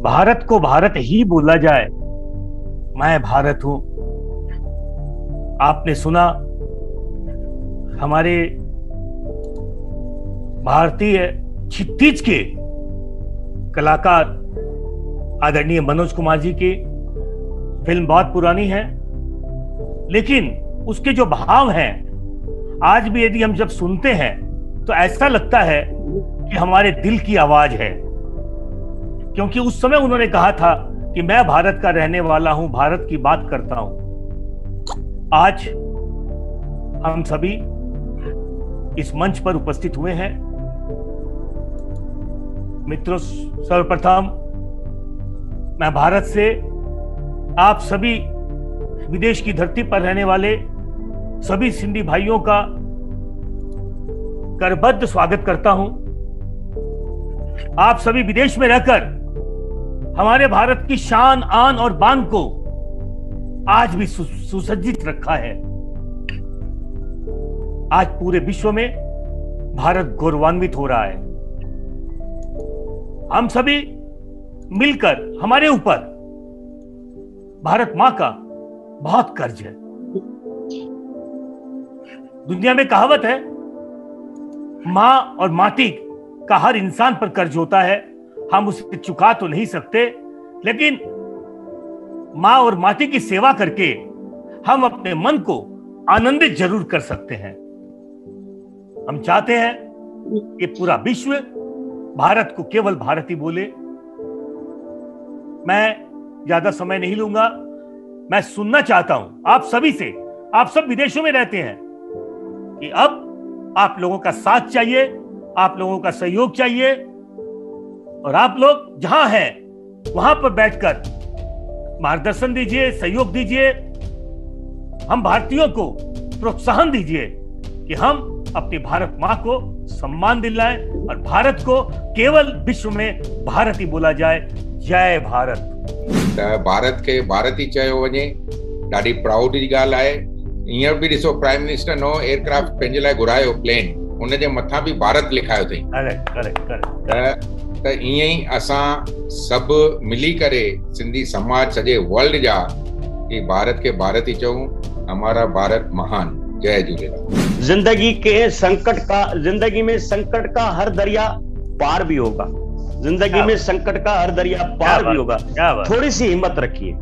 भारत को भारत ही बोला जाए। मैं भारत हूं। आपने सुना हमारे भारतीय क्षितिज के कलाकार आदरणीय मनोज कुमार जी की फिल्म बहुत पुरानी है, लेकिन उसके जो भाव हैं आज भी यदि हम जब सुनते हैं तो ऐसा लगता है कि हमारे दिल की आवाज है। क्योंकि उस समय उन्होंने कहा था कि मैं भारत का रहने वाला हूं, भारत की बात करता हूं। आज हम सभी इस मंच पर उपस्थित हुए हैं। मित्रों, सर्वप्रथम मैं भारत से आप सभी विदेश की धरती पर रहने वाले सभी सिंधी भाइयों का करबद्ध स्वागत करता हूं। आप सभी विदेश में रहकर हमारे भारत की शान, आन और बान को आज भी सुसज्जित रखा है। आज पूरे विश्व में भारत गौरवान्वित हो रहा है। हम सभी मिलकर हमारे ऊपर भारत मां का बहुत कर्ज है। दुनिया में कहावत है, मां और माटी का हर इंसान पर कर्ज होता है। हम उसे चुका तो नहीं सकते, लेकिन मां और माटी की सेवा करके हम अपने मन को आनंदित जरूर कर सकते हैं। हम चाहते हैं कि पूरा विश्व भारत को केवल भारत ही बोले। मैं ज्यादा समय नहीं लूंगा। मैं सुनना चाहता हूं आप सभी से, आप सब विदेशों में रहते हैं, कि अब आप लोगों का साथ चाहिए, आप लोगों का सहयोग चाहिए, और आप लोग जहां हैं वहां पर बैठकर मार्गदर्शन दीजिए, सहयोग दीजिए। हम भारतीयों को प्रोत्साहन दीजिए कि हम अपनी भारत मां को सम्मान दिलाएं और भारत को केवल विश्व में भारत ही बोला जाए। जय भारत। भारत के भारत ही चयो वञे, ॾाढी प्राउड जी ॻाल्हि आहे। हींअर बि ॾिसो, प्राइम मिनिस्टर नओं एयरक्राफ्ट पंहिंजे लाइ घुरायो, प्लेन, उनजे मथां बि भारत लिखायो अथई। त ईअं ई असां सभु मिली करे सिंधी समाज सॼे वर्ल्ड जा कि भारत के भारत ही चऊं, हमारा भारत महान। जय झूलेलाल। जिंदगी में संकट का हर दरिया पार भी होगा। जिंदगी में संकट का हर दरिया पार भी होगा। थोड़ी सी हिम्मत रखिए,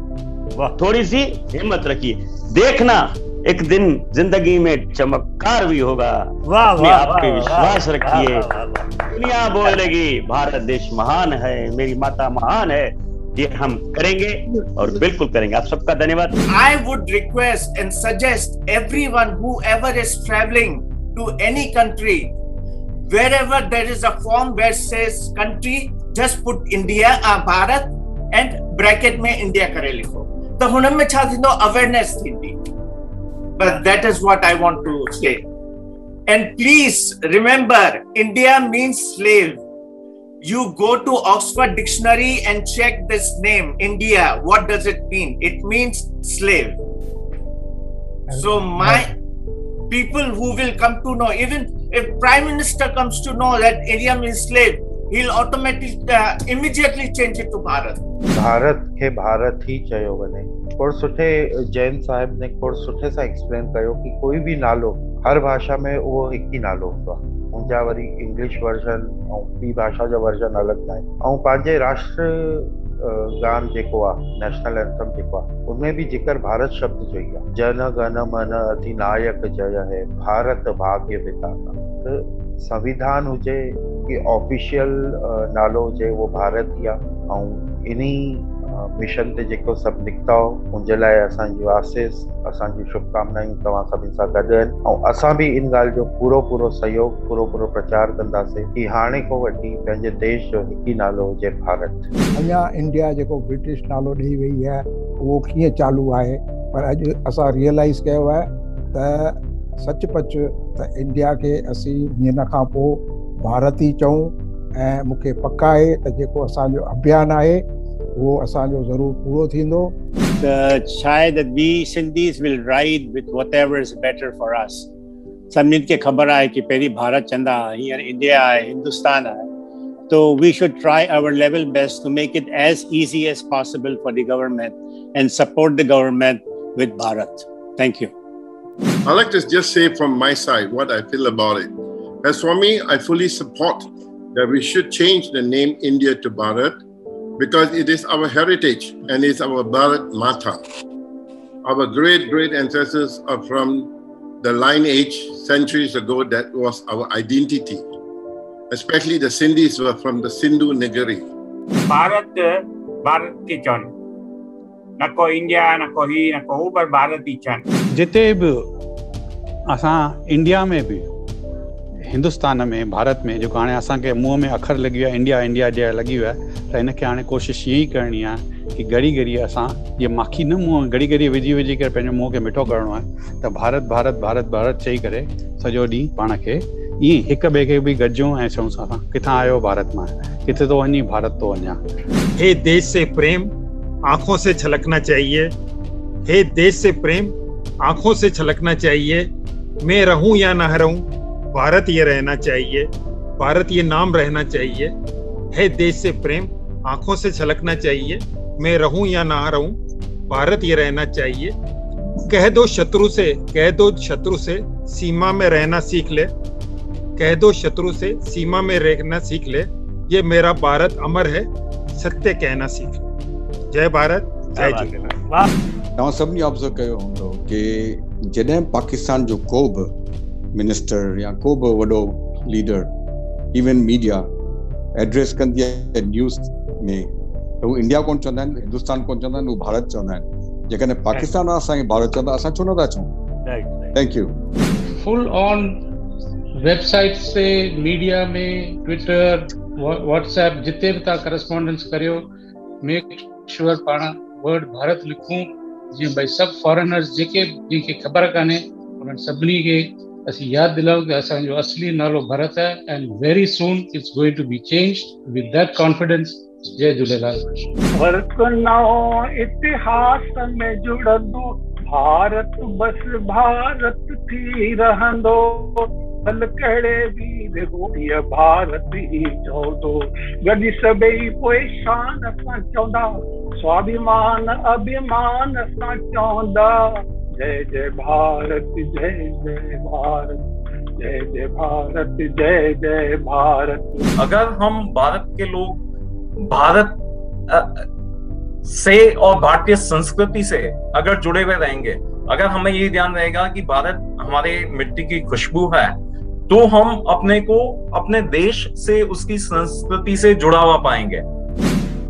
थोड़ी सी हिम्मत रखिए, देखना एक दिन जिंदगी में चमत्कार भी होगा। अपने आप पे विश्वास रखिए। दुनिया बोलेगी भारत देश महान है, मेरी माता महान है। ये हम करेंगे और बिल्कुल करेंगे। आप सबका धन्यवाद। I would request and suggest everyone whoever is traveling to any country, wherever there is a form where says country, just put India, Bharat and bracket में India करे लिखो। तो हुन में छा थींदो, awareness थींदी। But that is what I want to say. And please remember, India means slave. You go to Oxford Dictionary and check this name, India. What does it mean? It means slave. So my people who will come to know, even if Prime Minister comes to know that India means slave, he'll automatically immediately change it to Bharat. Bharat के भारत ही चयो वञे। खोड़ सुठे जैन साहिब ने खोड़ सुठे सां explain कयो कि कोई भी नालो हर भाषा में उहो हिकु ई नालो हूंदो आहे। मुंहिंजा वरी इंग्लिश वर्जन ऐं ॿी भाषा जो वर्जन अलॻि न आहे। ऐं पंहिंजे राष्ट्र गान जेको आहे, नेशनल एंथम जेको आहे, उनमें बि जिक्र भारत शब्द जो ई आहे। जन गण मन अधिनायक जय है, भारत भाग्य विधाता। त संविधान हुजे कि ऑफिशियल नालो हुजे, वो भारत ई आहे। ऐं इन्ही मिशन ते जेको सभु निकिता हो, उनजे लाइ असांजी आसीस, असांजी शुभकामनायूं तव्हां सभिनी सां गॾु आहिनि। ऐं असां बि इन ॻाल्हि जो पूरो सहयोग, पूरो प्रचार कंदासीं कि हाणे को वठी पंहिंजे देश जो हिकु ई नालो हुजे, भारत। अञा इंडिया जेको ब्रिटिश नालो ॾेई वई आहे उहो कीअं चालू आहे, पर अॼु असां रियलाइज़ कयो आहे त सचपच त इंडिया खे असीं हिन खां पोइ भारत ई चऊं। ऐं मूंखे पक आहे त जेको असांजो अभियान आहे वो असांजो ज़रूर पूरो थींदो। शायद we Sindhis will ride with whatever is better for us. सभिनी खे ख़बर आहे कि पहिरीं भारत चंदा, हींअर इंडिया आहे, हिंदुस्तान आहे। So we should try our level best to make it as easy as possible for the government and support the government with Bharat. Thank you. I'd like to just say from my side what I feel about it. As for me, I fully support that we should change the name India to Bharat because it is our heritage and it's our Bharat Mata. Our great ancestors are from the lineage centuries ago that was our identity. Especially the Sindhis were from the Sindhu Nagari. Bharat ki chan. Na ko India, na ko hi, na ko par Bharat ki chan. जिते भी असां India में भी हिंदुस्तान में भारत में जो हाणे असांखे मुंहं में अखर लॻी वियो आहे इंडिया इंडिया जे लॻी वियो आहे त हिनखे हाणे कोशिशि ईअं ई करणी आहे कि घड़ी घड़ी असां जीअं माखी न मुंहं घड़ी घड़ी विझी करे पंहिंजो मुंहं खे मिठो करिणो आहे त भारत भारत भारत भारत चई करे सॼो ॾींहुं पाण खे ईअं हिक ॿिए खे बि गॾिजूं ऐं चऊं असां किथां आयो भारत मां किथे तो वञी भारत तो वञा। हे देश से प्रेम आंखों से छलकना चाहिए, हे देश से प्रेम आंखों से छलकना चाहिए। मैं रहूं या ना रहूं, भारत ये रहना चाहिए, भारत ये नाम रहना चाहिए। है देश से प्रेम आंखों से छलकना चाहिए, मैं रहूं या ना रहूं, भारत ये रहना चाहिए। कह दो शत्रु से सीमा में रहना सीख ले, कह दो शत्रु से सीमा में रहना सीख ले। ये मेरा भारत अमर है, सत्य कहना सीख ले। जय भारत, जय झूलेलाल। तव्हां सभिनी ऑब्जर्व कयो हूंदो कि जॾहिं पाकिस्तान जो को बि मिनिस्टर या को बि वॾो लीडर इवन मीडिया एड्रेस कंदी आहे न्यूज़ में त हू इंडिया कोन चवंदा आहिनि, हिंदुस्तान कोन चवंदा आहिनि, हू भारत चवंदा आहिनि। जेकॾहिं पाकिस्तान असांखे भारत चवंदा असां छो नथा चऊं? Thank you. Full on website से मीडिया में ट्विटर व्हाट्सएप जिते भी तव्हां करस्पॉन्डेंस करियो मेक श्योर पाण वर्ड भारत लिखूं जीअं भई सभु फॉरेनर्स जंहिंखे ख़बर कान्हे उन्हनि सभिनी खे असीं यादि दिलायूं कि असांजो असली नालो भारत है and very soon it's going to be changed with that confidence. जय झूलेलाल। भारत नओं इतिहास में जुड़ंदो, भारत बस भारत थी रहंदो। हल कहिड़े वीर होड़ीअ भारत ई चवंदो, गॾु सभई पोइ शान सां चवंदा, स्वाभिमान अभिमान सां चवंदा। जय जय भारत, जय जय भारत, जय जय भारत, जय जय भारत। अगर हम भारत के लोग भारत से और भारतीय संस्कृति से अगर जुड़े हुए रहेंगे, अगर हमें ये ध्यान रहेगा कि भारत हमारे मिट्टी की खुशबू है, तो हम अपने को अपने देश से उसकी संस्कृति से जुड़ा हुआ पाएंगे।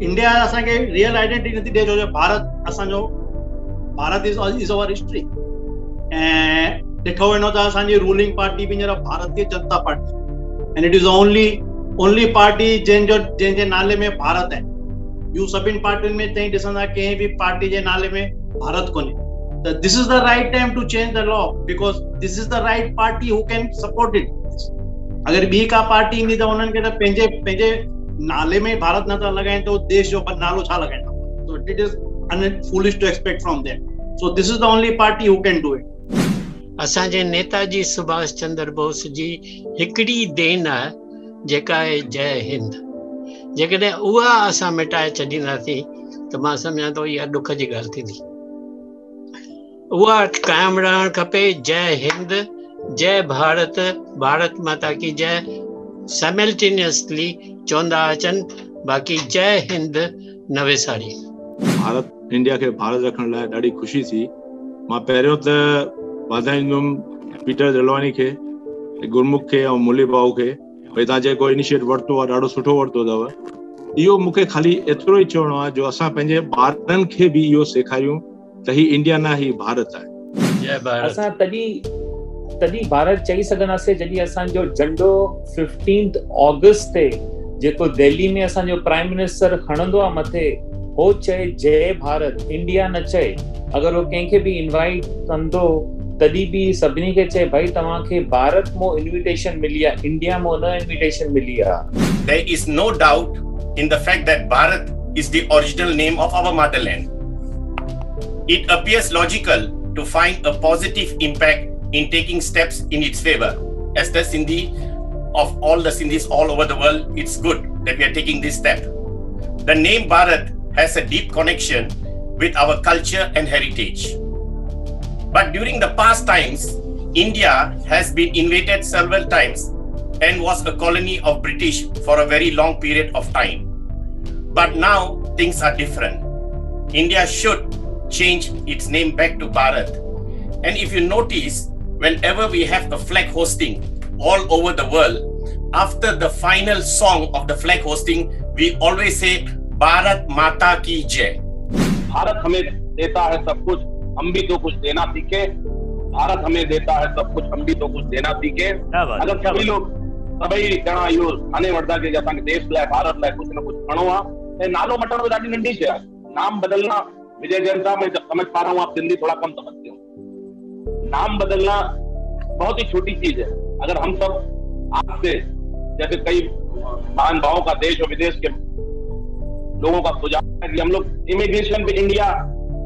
इंडिया असांखे रियल आइडेंटिटी नथी ॾे, जो भारत असांजो भारत इज अवर हिस्ट्री। ऐं ॾिठो वञो त असांजी रूलिंग पार्टी बि हींअर Bharatiya Janata party and it is only party जंहिंजे नाले में भारत है। ॿियूं सभिनि पार्टियुनि में तव्हां ॾिसंदा कंहिं बि पार्टी जे नाले में भारत कोन्हे। This is the right time to change the law because this is the right party who can support it. अगर ॿी का पार्टी ईंदी त उन्हनि खे त पंहिंजे नाले में भारत नथा लॻाइनि तो देश जो नालो छा लॻाईंदा? So it is foolish to expect from them. So this is the only party who can do it. असांजे नेताजी सुभाष चंद्र बोस जी हिकिड़ी देन आहे जेका आहे जय हिंद। जेकॾहिं उहा असां मिटाए छॾींदासीं त मां सम्झां थो इहा ॾुख जी ॻाल्हि थींदी। उहा कायम रहणु खपे। जय हिंद, जय भारत, भारत माता की जय साइमल्टेनियसली चवंदा अचनि। बाक़ी जय हिंद न विसारी। भारत इंडिया खे भारत रखण लाइ ॾाढी ख़ुशी थी। मां पहिरियों त वाधाईंदुमि पीटर जलवानी खे, गुरमुख खे ऐं मुरली भाऊ खे, भई तव्हां जेको इनिशिएट वरितो आहे ॾाढो सुठो वरितो अथव। इहो मूंखे ख़ाली एतिरो ई चवणो आहे जो असां पंहिंजे ॿारनि खे बि इहो सेखारियूं त ही इंडिया न ही भारत आहे। जय भारत। असां तॾहिं भारत चई सघंदासीं जॾहिं असांजो झंडो 15 ऑगस्ट ते जेको दिल्ली में असांजो प्राइम मिनिस्टर खणंदो आहे मथे, हो चए जय भारत, इंडिया न चए। अगर वो कंहिंखे बि इनवाइट कंदो तॾहिं बि सभिनी खे चए भाई तव्हांखे भारत मो इन्विटेशन मिली आहे, इंडिया मो न इन्विटेशन मिली आहे। There is no doubt in the fact that Bharat is the original name of our motherland. It appears logical to find a positive impact in taking steps in its favor. As the Sindhi of all the Sindhis all over the world, it's good that we are taking this step. The name Bharat has a deep connection with our culture and heritage. But during the past times, India has been invaded several times and was a colony of British for a very long period of time. But now things are different. India should change its name back to Bharat. And if you notice, whenever we have a flag hosting all over the world, after the final song of the flag hosting, we always say Bharat Mata Ki Jai. Bharat हमें देता है सब कुछ, हम भी तो कुछ देना सीखे। भारत हमें देता है सब कुछ, हम भी तो कुछ देना सीखे। अगर सभी लोग सभई ॼणा इहो ठाणे वठंदा कि असांखे देश लाइ भारत लाइ कुछ न कुछ करणो आहे, त नालो मटण में ॾाढी नंढी शइ आहे। नाम बदलना, विजय जैन साहब मैं समझ पा रहा हूँ आप हिंदी थोड़ा कम समझते हो, नाम बदलना बहुत ही छोटी चीज है। अगर हम सब आज से, जैसे कई महान भावों का देश और विदेश के लोगों का सुझाव है कि हम लोग इमिग्रेशन पे इंडिया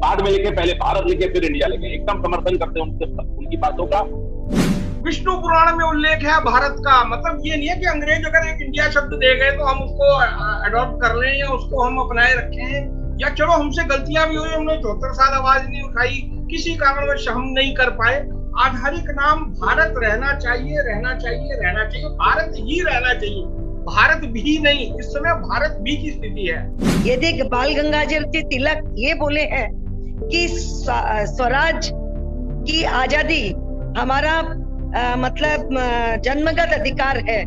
बाद में लिखे, पहले भारत लिखे फिर इंडिया लिखे, एकदम समर्थन करते हैं उनकी बातों का। विष्णु पुराण में उल्लेख है भारत का, मतलब ये नहीं है कि अंग्रेज अगर एक इंडिया शब्द दे गए तो हम उसको अडॉप्ट कर लें या उसको हम अपनाए रखें, या चलो हमसे गलतियां भी हुई, हमने 74 साल आवाज नहीं उठाई, किसी कारणवश हम नहीं कर पाए। आधारिक नाम भारत रहना चाहिए, रहना चाहिए, रहना चाहिए, भारत ही रहना चाहिए, भारत भी नहीं। इस समय भारत भी की स्थिति है। ये देख, बाल गंगाधर तिलक ये बोले हैं कि स्वराज की आजादी हमारा मतलब जन्मगत अधिकार है,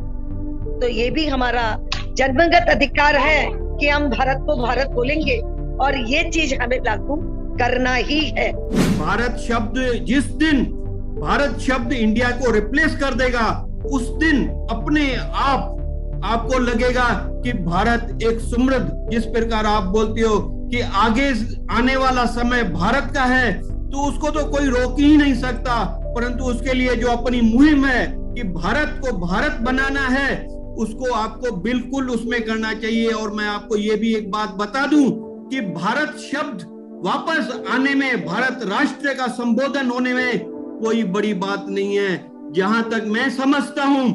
तो ये भी हमारा जन्मगत अधिकार है कि हम भारत को भारत बोलेंगे और ये चीज हमें लागू करना ही है। भारत शब्द जिस दिन भारत शब्द इंडिया को रिप्लेस कर देगा, उस दिन अपने आप आपको लगेगा कि भारत एक समृद्ध, जिस प्रकार आप बोलते हो कि आगे आने वाला समय भारत का है, तो उसको तो कोई रोक ही नहीं सकता, परंतु उसके लिए जो अपनी मुहिम है कि भारत को भारत बनाना है, उसको आपको बिल्कुल उसमें करना चाहिए। और मैं आपको ये भी एक बात बता दूं कि भारत शब्द वापस आने में, भारत राष्ट्र का संबोधन होने में कोई बड़ी बात नहीं है। जहां तक मैं समझता हूं,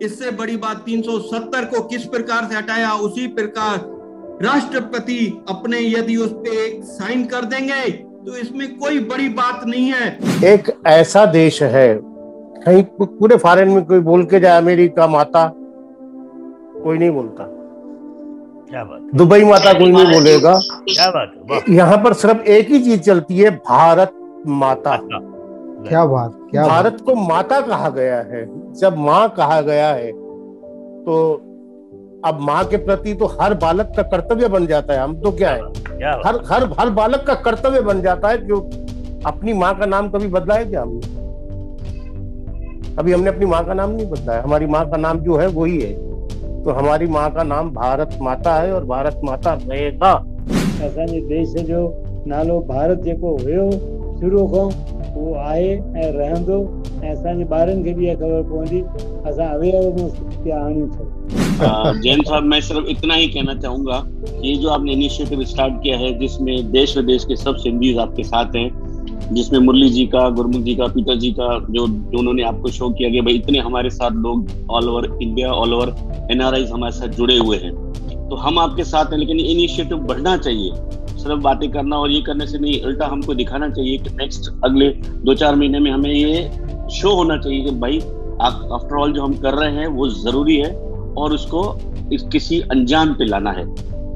इससे बड़ी बात 370 को किस प्रकार से हटाया, उसी प्रकार राष्ट्रपति अपने यदि उस पे एक साइन कर देंगे तो इसमें कोई बड़ी बात नहीं है। एक ऐसा देश है, कहीं पूरे फॉरेन में कोई बोल के जाए अमेरिका माता, कोई नहीं बोलता। क्या बात, दुबई माता कोई नहीं बोलेगा। क्या बात, यहाँ पर सिर्फ एक ही चीज चलती है, भारत माता। क्या बात, क्या भारत को माता कहा गया है। जब माँ कहा गया है तो अब माँ के प्रति तो हर बालक का कर्तव्य बन जाता है। हम तो क्या है, हर बालक का कर्तव्य बन जाता है। क्यों अपनी माँ का नाम कभी बदला है क्या हमने? अभी हमने अपनी माँ का नाम नहीं बदला है। हमारी माँ का नाम जो है वही है। तो हमारी माँ का नाम भारत माता है और भारत माता रहेगा। असांजे देश जो नालो भारत जेको हुयो शुरू खां वो आए ऐं रहंदो, ऐं असांजे ॿारनि खे भी ख़बर पवंदी। असां अवेयरनेस क्या आनी चाहिए। जैन साहब, मैं सिर्फ इतना ही कहना चाहूंगा कि ये जो आपने इनिशिएटिव स्टार्ट किया है, जिसमें देश विदेश के सब सिंधीज आपके साथ हैं, जिसमें मुरली जी का, गुरमुख जी का, पीटर जी का, जो उन्होंने आपको शो किया कि भाई इतने हमारे साथ लोग all over India, all over NRIs हमारे साथ जुड़े हुए हैं, तो हम आपके साथ हैं। लेकिन इनिशिएटिव बढ़ना चाहिए, सिर्फ बातें करना और ये करने से नहीं, उल्टा हमको दिखाना चाहिए कि नेक्स्ट अगले 2-4 महीने में हमें ये शो होना चाहिए कि भाई आफ्टर ऑल जो हम कर रहे हैं वो जरूरी है और उसको किसी अंजाम पे लाना है।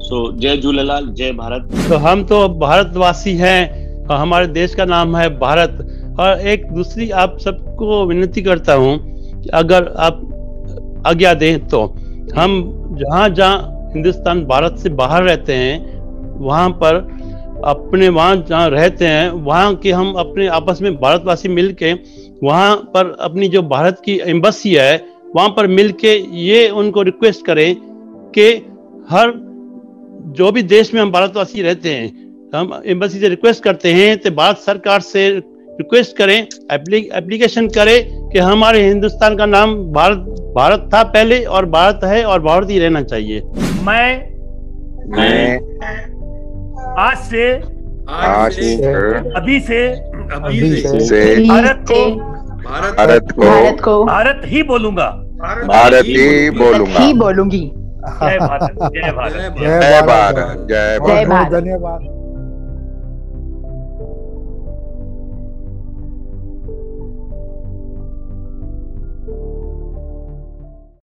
सो जय झूलेलाल, जय भारत। तो हम तो भारतवासी हैं और हमारे देश का नाम है भारत। और एक दूसरी आप सबको विनती करता हूँ कि अगर आप आज्ञा दें तो हम जहाँ हिंदुस्तान भारत से बाहर रहते हैं, वहाँ पर अपने वहाँ जहाँ रहते हैं वहाँ के हम अपने आपस में भारतवासी मिलके वहाँ पर अपनी जो भारत की एम्बेसी है वहाँ पर मिलके ये उनको रिक्वेस्ट करें कि हर जो भी देश में हम भारतवासी रहते हैं, हम एम्बेसी से रिक्वेस्ट करते हैं तो भारत सरकार से रिक्वेस्ट करें, एप्लीकेशन करें कि हमारे हिंदुस्तान का नाम भारत था पहले और भारत है और भारत ही रहना चाहिए। मैं आज से अभी से भारत ही बोलूंगा। भारत ही बोलूंगी। जय भारत, जय भारत, जय भारत, जय भारत, धन्यवाद।